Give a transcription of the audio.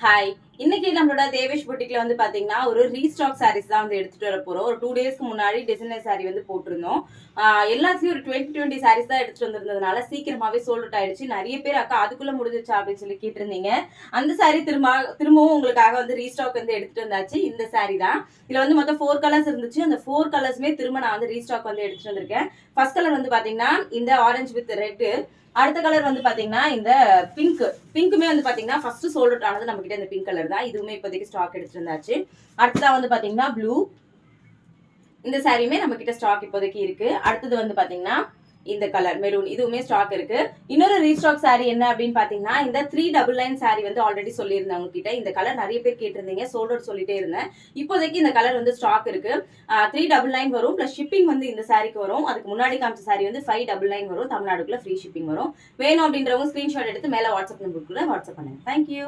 Hi. இன்னைக்கு நம்மளோட தேவேஷ் பொட்டிக்ல வந்து பாத்தீங்கன்னா ஒரு ரீஸ்டாக் சாரீஸ் தான் வந்து எடுத்துட்டு வர போறோம். ஒரு 2 டேஸ்க்கு முன்னாடி டிசைனர் சாரி வந்து போட்டிருந்தோம். எல்லாத்தையும் ஒரு 20 சாரீஸ் தான் எடுத்துட்டு வந்திருந்ததுனால சீக்கிரமாவே சோல்ட் அவுட் ஆயிடுச்சு. நிறைய பேர் அக்கா அதுக்குள்ள முடிஞ்சிருச்சா அப்படின்னு சொல்லி கேட்டிருந்தீங்க. அந்த சாரி திரும்பவும் உங்களுக்காக வந்து ரீஸ்டாக் வந்து எடுத்துட்டு வந்தாச்சு. இந்த சாரி தான். இதுல வந்து மொத்தம் 4 கலர்ஸ் இருந்துச்சு. அந்த 4 கலர்ஸுமே திரும்ப நான் வந்து ரீஸ்டாக் வந்து எடுத்துட்டு வந்திருக்கேன். ஃபர்ஸ்ட் கலர் வந்து பாத்தீங்கன்னா இந்த ஆரஞ்சு வித் ரெட். அடுத்த கலர் வந்து பாத்தீங்கன்னா இந்த பிங்க். பிங்க்குமே வந்து பாத்தீங்கன்னா ஃபர்ஸ்ட் சோல்ட் அவுட் ஆனது நம்ம கிட்ட இந்த பிங்க் கலர் தான். இதுவுமே இப்போதைக்கு ஸ்டாக் எடுத்துட்டு இருந்தாச்சு. அடுத்ததா வந்து பாத்தீங்கன்னா ப்ளூ. இந்த சாரியுமே நம்ம கிட்ட ஸ்டாக் இப்போதைக்கு இருக்கு. அடுத்தது வந்து பாத்தீங்கன்னா இந்த கலர் மெரூன். இதுவுமே ஸ்டாக் இருக்கு. இன்னொரு ரீஸ்டாக் சாரி என்ன அப்படின்னு பாத்தீங்கன்னா இந்த 399 சாரி வந்து ஆல்ரெடி சொல்லியிருந்தேன் உங்ககிட்ட. இந்த கலர் நிறைய பேர் கேட்டிருந்தீங்க. சோல்ட் அவுட் சொல்லிட்டே இருந்தேன். இப்போதைக்கு இந்த கலர் வந்து ஸ்டாக் இருக்கு. 399 வரும். பிளஸ் ஷிப்பிங் வந்து இந்த சாரிக்கு வரும். அதுக்கு முன்னாடி காமிச்ச சாரி வந்து 599 வரும். தமிழ்நாடுக்குள்ள ஃப்ரீ ஷிப்பிங் வரும். வேணும் அப்படின்றவங்க ஸ்கிரீன்ஷாட் எடுத்து மேல வாட்ஸ்அப் நம்பருக்குள்ள வாட்ஸ்அப் பண்ணுங்க. தேங்க்யூ.